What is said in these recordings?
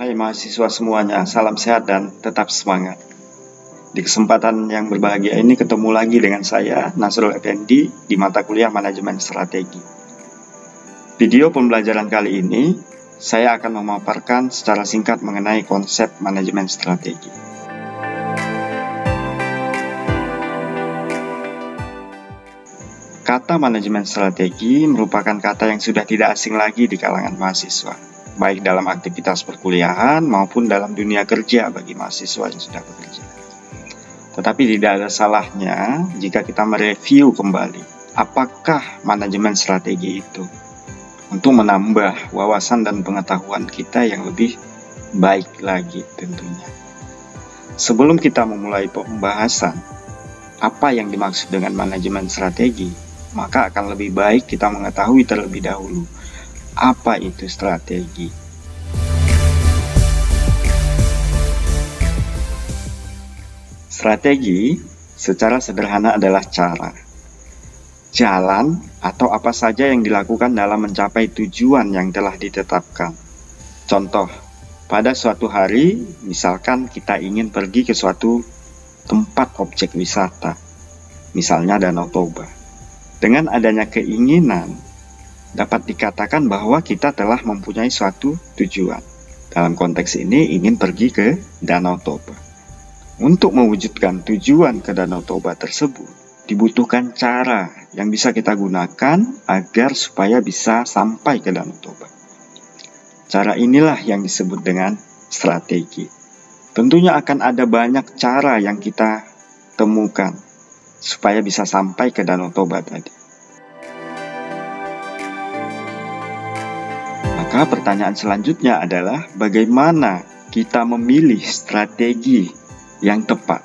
Hai mahasiswa semuanya, salam sehat dan tetap semangat. Di kesempatan yang berbahagia ini ketemu lagi dengan saya, Nasrul Effendi, di mata kuliah Manajemen Strategi. Video pembelajaran kali ini, saya akan memaparkan secara singkat mengenai konsep manajemen strategi. Kata manajemen strategi merupakan kata yang sudah tidak asing lagi di kalangan mahasiswa, baik dalam aktivitas perkuliahan maupun dalam dunia kerja bagi mahasiswa yang sudah bekerja. Tetapi tidak ada salahnya jika kita mereview kembali apakah manajemen strategi itu untuk menambah wawasan dan pengetahuan kita yang lebih baik lagi tentunya. Sebelum kita memulai pembahasan apa yang dimaksud dengan manajemen strategi, maka akan lebih baik kita mengetahui terlebih dahulu apa itu strategi. Strategi secara sederhana adalah cara, jalan, atau apa saja yang dilakukan dalam mencapai tujuan yang telah ditetapkan. Contoh, pada suatu hari, misalkan kita ingin pergi ke suatu tempat objek wisata, misalnya Danau Toba. Dengan adanya keinginan, dapat dikatakan bahwa kita telah mempunyai suatu tujuan. Dalam konteks ini, ingin pergi ke Danau Toba. Untuk mewujudkan tujuan ke Danau Toba tersebut, dibutuhkan cara yang bisa kita gunakan agar supaya bisa sampai ke Danau Toba. Cara inilah yang disebut dengan strategi. Tentunya akan ada banyak cara yang kita temukan supaya bisa sampai ke Danau Toba tadi. Maka pertanyaan selanjutnya adalah bagaimana kita memilih strategi yang tepat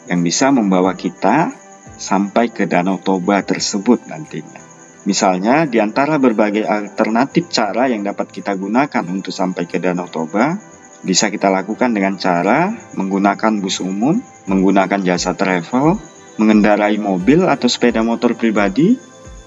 yang bisa membawa kita sampai ke Danau Toba tersebut nantinya. Misalnya, di antara berbagai alternatif cara yang dapat kita gunakan untuk sampai ke Danau Toba, bisa kita lakukan dengan cara menggunakan bus umum, menggunakan jasa travel, mengendarai mobil atau sepeda motor pribadi,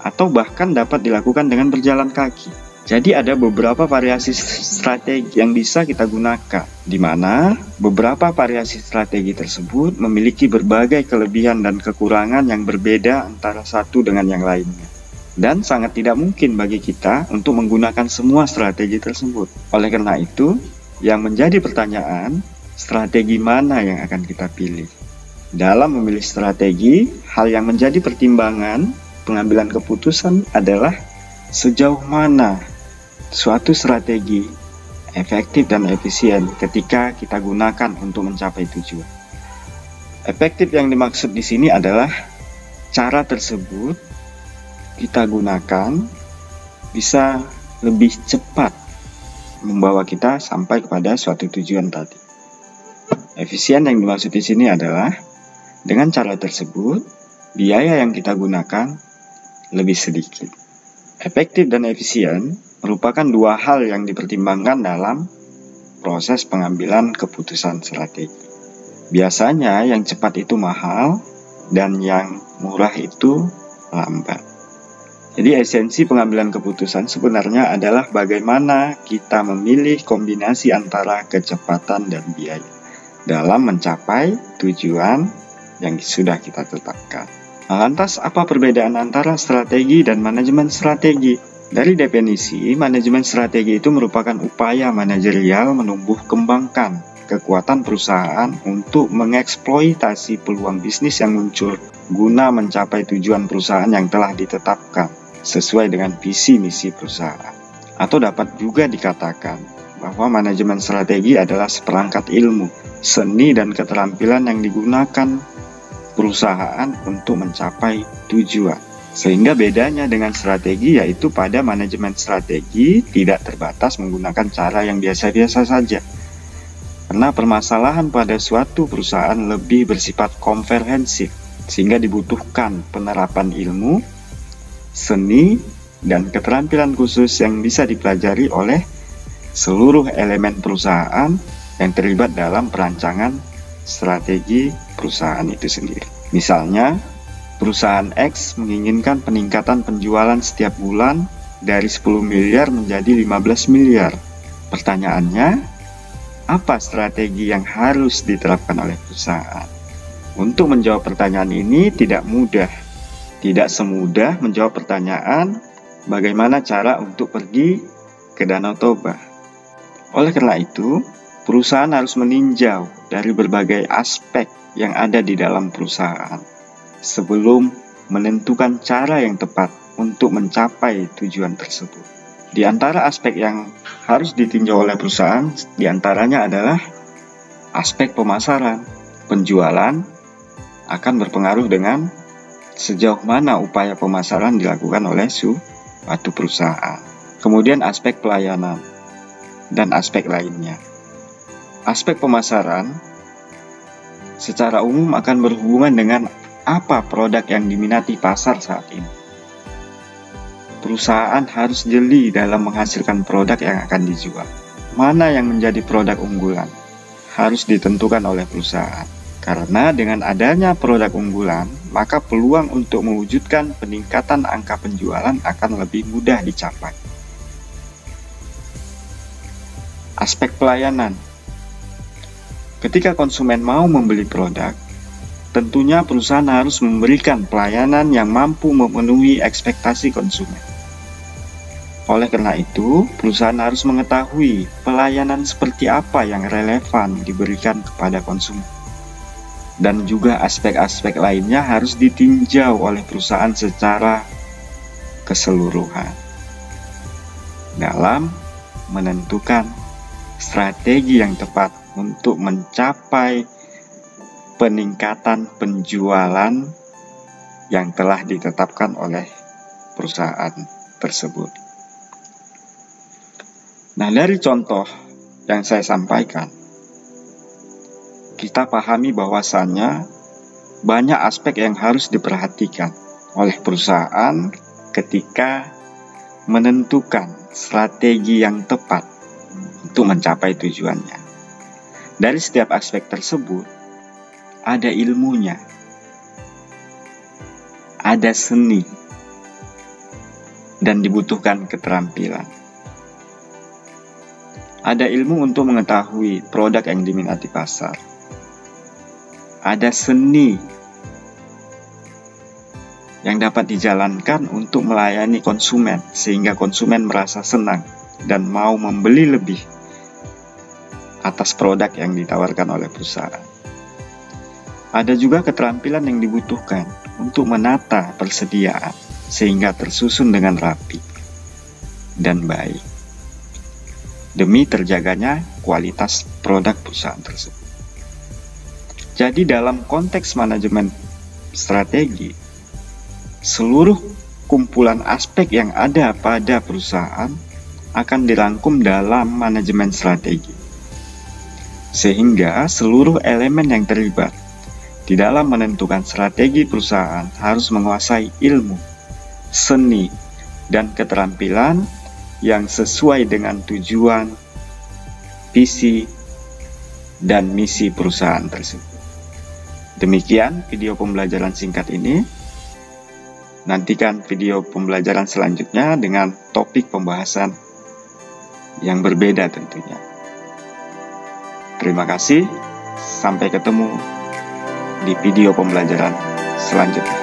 atau bahkan dapat dilakukan dengan berjalan kaki. Jadi ada beberapa variasi strategi yang bisa kita gunakan, di mana beberapa variasi strategi tersebut memiliki berbagai kelebihan dan kekurangan yang berbeda antara satu dengan yang lainnya. Dan sangat tidak mungkin bagi kita untuk menggunakan semua strategi tersebut. Oleh karena itu, yang menjadi pertanyaan, strategi mana yang akan kita pilih? Dalam memilih strategi, hal yang menjadi pertimbangan pengambilan keputusan adalah sejauh mana suatu strategi efektif dan efisien ketika kita gunakan untuk mencapai tujuan. Efektif yang dimaksud di sini adalah cara tersebut kita gunakan bisa lebih cepat membawa kita sampai kepada suatu tujuan tadi. Efisien yang dimaksud di sini adalah dengan cara tersebut, biaya yang kita gunakan lebih sedikit. Efektif dan efisien merupakan dua hal yang dipertimbangkan dalam proses pengambilan keputusan strategi. Biasanya yang cepat itu mahal dan yang murah itu lambat. Jadi esensi pengambilan keputusan sebenarnya adalah bagaimana kita memilih kombinasi antara kecepatan dan biaya dalam mencapai tujuan yang sudah kita tetapkan. Lantas, apa perbedaan antara strategi dan manajemen strategi? Dari definisi, manajemen strategi itu merupakan upaya manajerial menumbuh kembangkan kekuatan perusahaan untuk mengeksploitasi peluang bisnis yang muncul guna mencapai tujuan perusahaan yang telah ditetapkan sesuai dengan visi misi perusahaan. Atau dapat juga dikatakan bahwa manajemen strategi adalah seperangkat ilmu, seni dan keterampilan yang digunakan perusahaan untuk mencapai tujuan. Sehingga bedanya dengan strategi yaitu pada manajemen strategi tidak terbatas menggunakan cara yang biasa-biasa saja. Karena permasalahan pada suatu perusahaan lebih bersifat komprehensif, sehingga dibutuhkan penerapan ilmu, seni, dan keterampilan khusus yang bisa dipelajari oleh seluruh elemen perusahaan yang terlibat dalam perancangan strategi perusahaan itu sendiri. Misalnya, perusahaan X menginginkan peningkatan penjualan setiap bulan dari 10 miliar menjadi 15 miliar. Pertanyaannya, apa strategi yang harus diterapkan oleh perusahaan? Untuk menjawab pertanyaan ini tidak mudah. Tidak semudah menjawab pertanyaan bagaimana cara untuk pergi ke Danau Toba. Oleh karena itu, perusahaan harus meninjau dari berbagai aspek yang ada di dalam perusahaan sebelum menentukan cara yang tepat untuk mencapai tujuan tersebut. Di antara aspek yang harus ditinjau oleh perusahaan, diantaranya adalah aspek pemasaran. Penjualan akan berpengaruh dengan sejauh mana upaya pemasaran dilakukan oleh suatu perusahaan. Kemudian aspek pelayanan dan aspek lainnya. Aspek pemasaran secara umum akan berhubungan dengan apa produk yang diminati pasar saat ini. Perusahaan harus jeli dalam menghasilkan produk yang akan dijual. Mana yang menjadi produk unggulan harus ditentukan oleh perusahaan. Karena dengan adanya produk unggulan, maka peluang untuk mewujudkan peningkatan angka penjualan akan lebih mudah dicapai. Aspek pelayanan. Ketika konsumen mau membeli produk, tentunya perusahaan harus memberikan pelayanan yang mampu memenuhi ekspektasi konsumen. Oleh karena itu, perusahaan harus mengetahui pelayanan seperti apa yang relevan diberikan kepada konsumen. Dan juga aspek-aspek lainnya harus ditinjau oleh perusahaan secara keseluruhan dalam menentukan strategi yang tepat untuk mencapai peningkatan penjualan yang telah ditetapkan oleh perusahaan tersebut. Nah, dari contoh yang saya sampaikan, kita pahami bahwasannya banyak aspek yang harus diperhatikan oleh perusahaan ketika menentukan strategi yang tepat untuk mencapai tujuannya. Dari setiap aspek tersebut, ada ilmunya, ada seni, dan dibutuhkan keterampilan. Ada ilmu untuk mengetahui produk yang diminati pasar. Ada seni yang dapat dijalankan untuk melayani konsumen sehingga konsumen merasa senang dan mau membeli lebih atas produk yang ditawarkan oleh perusahaan. Ada juga keterampilan yang dibutuhkan untuk menata persediaan sehingga tersusun dengan rapi dan baik demi terjaganya kualitas produk perusahaan tersebut. Jadi dalam konteks manajemen strategi, seluruh kumpulan aspek yang ada pada perusahaan akan dirangkum dalam manajemen strategi. Sehingga seluruh elemen yang terlibat di dalam menentukan strategi perusahaan harus menguasai ilmu, seni, dan keterampilan yang sesuai dengan tujuan, visi, dan misi perusahaan tersebut. Demikian video pembelajaran singkat ini. Nantikan video pembelajaran selanjutnya dengan topik pembahasan yang berbeda tentunya. Terima kasih, sampai ketemu di video pembelajaran selanjutnya.